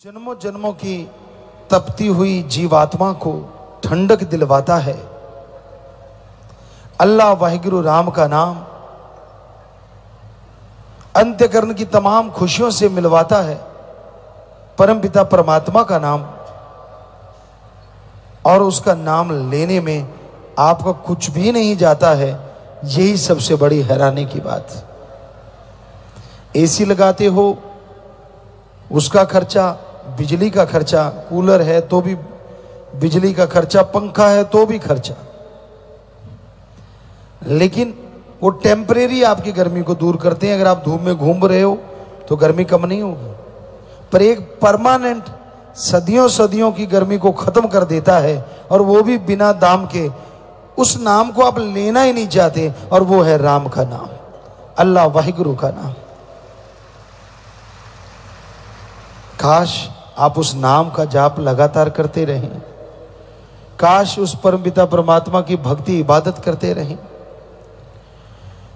जन्मों जन्मों की तपती हुई जीवात्मा को ठंडक दिलवाता है। अल्लाह वाहिगुरु राम का नाम अंत्यकरण की तमाम खुशियों से मिलवाता है। परमपिता परमात्मा का नाम, और उसका नाम लेने में आपका कुछ भी नहीं जाता है। यही सबसे बड़ी हैरानी की बात। एसी लगाते हो, उसका खर्चा, बिजली का खर्चा, कूलर है तो भी बिजली का खर्चा, पंखा है तो भी खर्चा। लेकिन वो टेम्परेरी आपकी गर्मी को दूर करते हैं। अगर आप धूप में घूम रहे हो तो गर्मी कम नहीं होगी, पर एक परमानेंट सदियों सदियों की गर्मी को खत्म कर देता है, और वो भी बिना दाम के। उस नाम को आप लेना ही नहीं चाहते, और वो है राम का नाम, अल्लाह वाहिगुरु का नाम। काश आप उस नाम का जाप लगातार करते रहें। काश उस परमपिता परमात्मा की भक्ति इबादत करते रहें,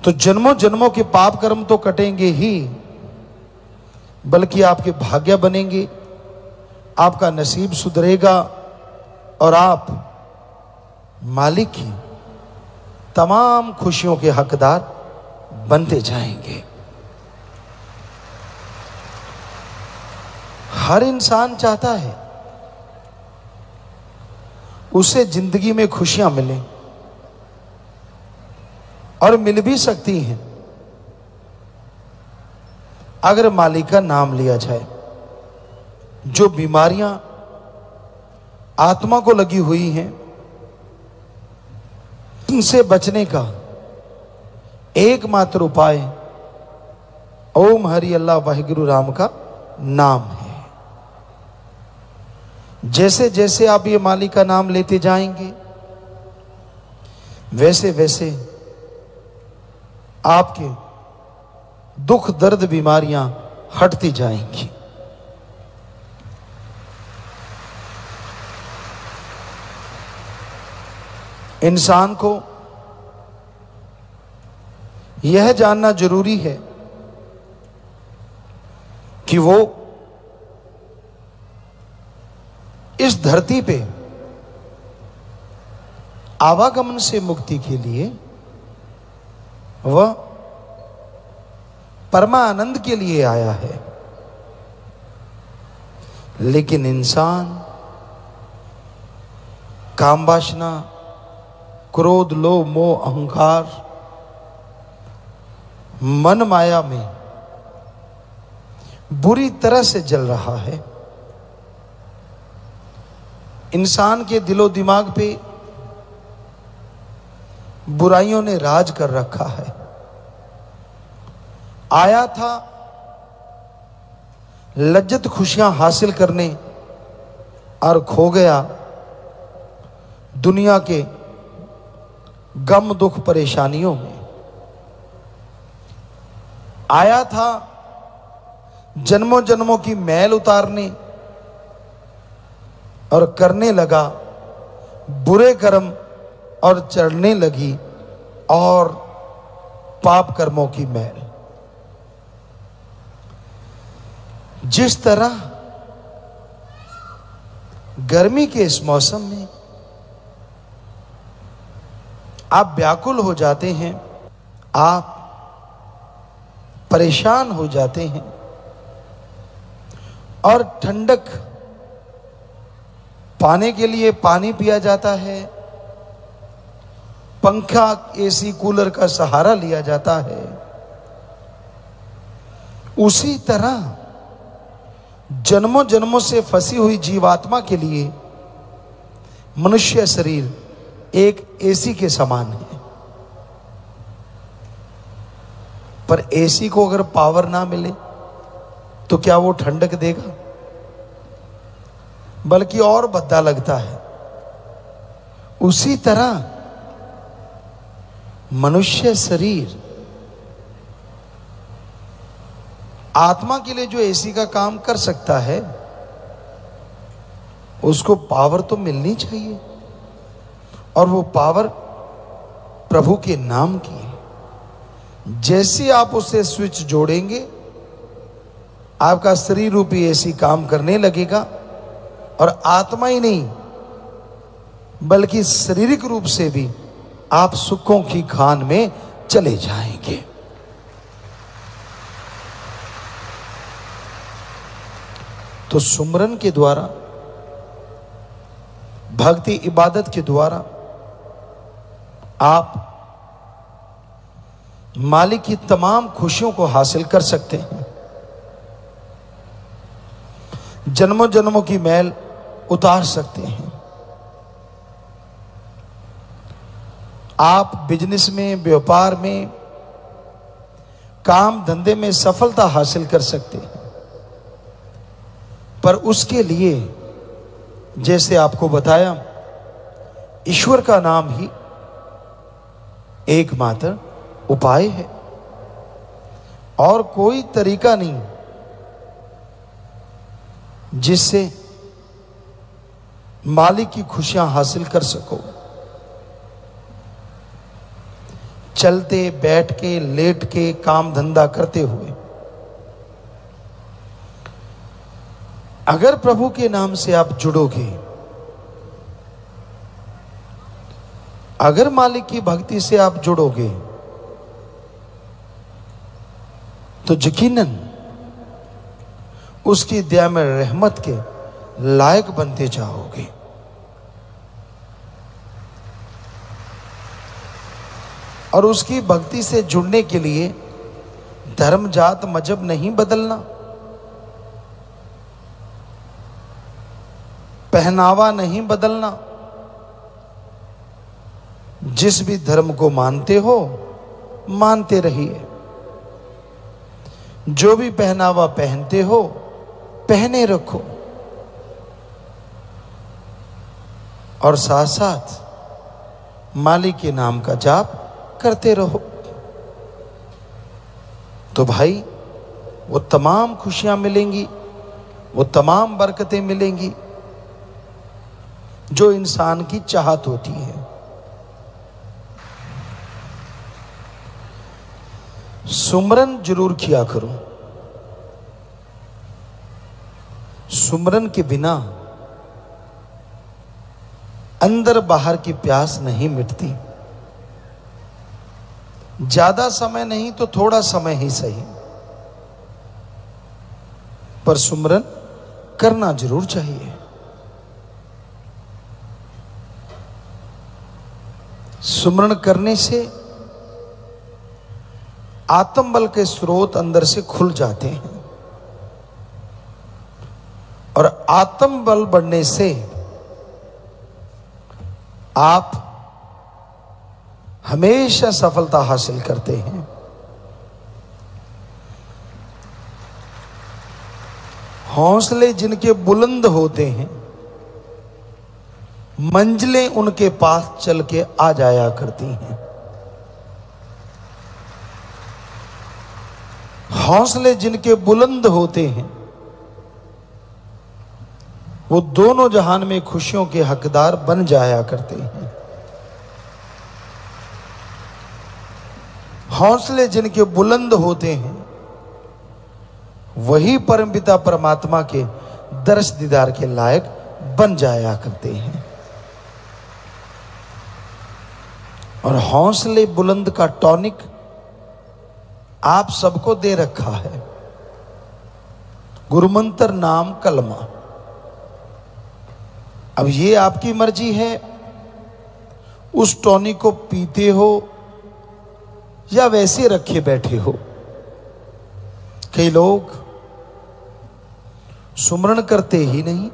तो जन्मों जन्मों के पाप कर्म तो कटेंगे ही, बल्कि आपके भाग्य बनेंगे, आपका नसीब सुधरेगा, और आप मालिक की तमाम खुशियों के हकदार बनते जाएंगे। हर इंसान चाहता है उसे जिंदगी में खुशियां मिलें, और मिल भी सकती हैं अगर मालिक का नाम लिया जाए। जो बीमारियां आत्मा को लगी हुई हैं, उनसे बचने का एकमात्र उपाय ओम हरि अल्लाह वाहिगुरु राम का नाम है। जैसे जैसे आप ये मालिक का नाम लेते जाएंगे, वैसे वैसे आपके दुख दर्द बीमारियां हटती जाएंगी। इंसान को यह जानना जरूरी है कि वो इस धरती पे आवागमन से मुक्ति के लिए, वह परमानंद के लिए आया है। लेकिन इंसान काम वासना, क्रोध, लोभ, मोह, अहंकार, मन माया में बुरी तरह से जल रहा है। इंसान के दिलो दिमाग पे बुराइयों ने राज कर रखा है। आया था लज्जत खुशियां हासिल करने, और खो गया दुनिया के गम दुख परेशानियों में। आया था जन्मों जन्मों की मैल उतारने, और करने लगा बुरे कर्म, और चढ़ने लगी और पाप कर्मों की मैल। जिस तरह गर्मी के इस मौसम में आप व्याकुल हो जाते हैं, आप परेशान हो जाते हैं, और ठंडक पाने के लिए पानी पिया जाता है, पंखा, एसी, कूलर का सहारा लिया जाता है। उसी तरह जन्मों जन्मों से फंसी हुई जीवात्मा के लिए मनुष्य शरीर एक एसी के समान है। पर एसी को अगर पावर ना मिले तो क्या वो ठंडक देगा? बल्कि और भद्दा लगता है। उसी तरह मनुष्य शरीर आत्मा के लिए जो एसी का काम कर सकता है, उसको पावर तो मिलनी चाहिए, और वो पावर प्रभु के नाम की है। जैसे आप उसे स्विच जोड़ेंगे, आपका शरीर रूपी एसी काम करने लगेगा और आत्मा ही नहीं बल्कि शारीरिक रूप से भी आप सुखों की खान में चले जाएंगे। तो सुमरन के द्वारा, भक्ति इबादत के द्वारा आप मालिक की तमाम खुशियों को हासिल कर सकते हैं। जन्मों जन्मों की मैल उतार सकते हैं। आप बिजनेस में, व्यापार में, काम धंधे में सफलता हासिल कर सकते हैं। पर उसके लिए जैसे आपको बताया, ईश्वर का नाम ही एकमात्र उपाय है और कोई तरीका नहीं जिससे मालिक की खुशियां हासिल कर सको। चलते, बैठ के, लेट के, काम धंधा करते हुए अगर प्रभु के नाम से आप जुड़ोगे, अगर मालिक की भक्ति से आप जुड़ोगे, तो यकीनन उसकी दया में रहमत के लायक बनते जाओगे। और उसकी भक्ति से जुड़ने के लिए धर्म, जात, मजहब नहीं बदलना, पहनावा नहीं बदलना। जिस भी धर्म को मानते हो मानते रहिए, जो भी पहनावा पहनते हो पहने रखो, और साथ साथ मालिक के नाम का जाप करते रहो। तो भाई वो तमाम खुशियां मिलेंगी, वो तमाम बरकतें मिलेंगी जो इंसान की चाहत होती है। सुमरन जरूर किया करो। सुमरन के बिना अंदर बाहर की प्यास नहीं मिटती। ज्यादा समय नहीं तो थोड़ा समय ही सही, पर सुमरन करना जरूर चाहिए। सुमरन करने से आत्मबल के स्रोत अंदर से खुल जाते हैं और आत्मबल बढ़ने से आप हमेशा सफलता हासिल करते हैं। हौसले जिनके बुलंद होते हैं, मंजिलें उनके पास चल के आ जाया करती हैं। हौसले जिनके बुलंद होते हैं, वो दोनों जहान में खुशियों के हकदार बन जाया करते हैं। हौसले जिनके बुलंद होते हैं, वही परमपिता परमात्मा के दर्श दीदार के लायक बन जाया करते हैं। और हौसले बुलंद का टॉनिक आप सबको दे रखा है, गुरुमंत्र नाम कलमा। अब ये आपकी मर्जी है, उस टॉनिक को पीते हो या वैसे रखे बैठे हो। कई लोग सुमरण करते ही नहीं,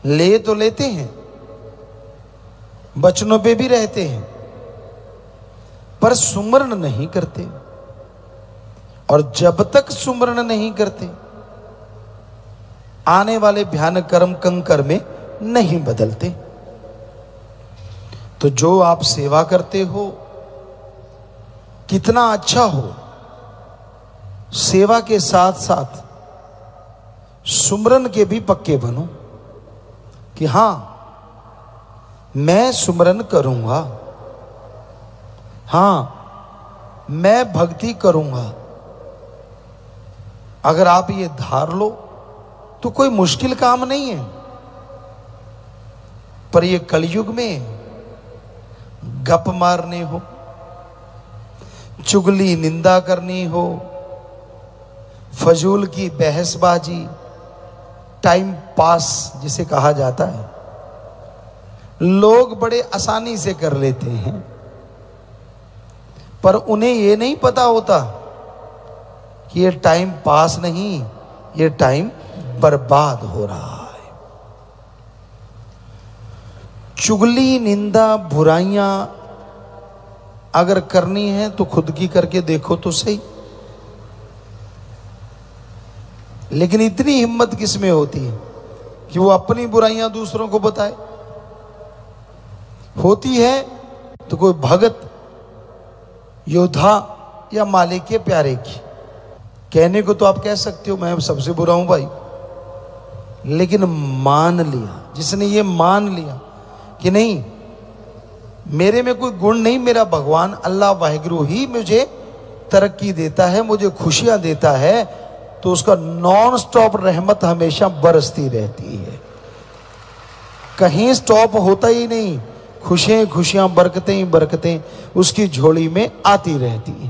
ले तो लेते हैं, बचनों पे भी रहते हैं, पर सुमरण नहीं करते। और जब तक सुमरण नहीं करते, आने वाले भयानक कर्म कंकर में नहीं बदलते। तो जो आप सेवा करते हो, कितना अच्छा हो, सेवा के साथ साथ सुमरन के भी पक्के बनो कि हां मैं सुमरन करूंगा, हां मैं भक्ति करूंगा। अगर आप ये धार लो तो कोई मुश्किल काम नहीं है। पर ये कलयुग में गप मारने हो, चुगली निंदा करनी हो, फजूल की बहसबाजी, टाइम पास जिसे कहा जाता है, लोग बड़े आसानी से कर लेते हैं। पर उन्हें ये नहीं पता होता कि ये टाइम पास नहीं, ये टाइम बर्बाद हो रहा है। चुगली निंदा बुराइयां अगर करनी है तो खुद की करके देखो तो सही। लेकिन इतनी हिम्मत किस में होती है कि वो अपनी बुराइयां दूसरों को बताए? होती है तो कोई भगत, योद्धा या मालिक के प्यारे की। कहने को तो आप कह सकते हो मैं सबसे बुरा हूं भाई, लेकिन मान लिया, जिसने ये मान लिया कि नहीं मेरे में कोई गुण नहीं, मेरा भगवान अल्लाह वाहिगुरु ही मुझे तरक्की देता है, मुझे खुशियां देता है, तो उसका नॉन स्टॉप रहमत हमेशा बरसती रहती है, कहीं स्टॉप होता ही नहीं। खुशियां खुशियां, बरकतें ही बरकतें उसकी झोली में आती रहती हैं।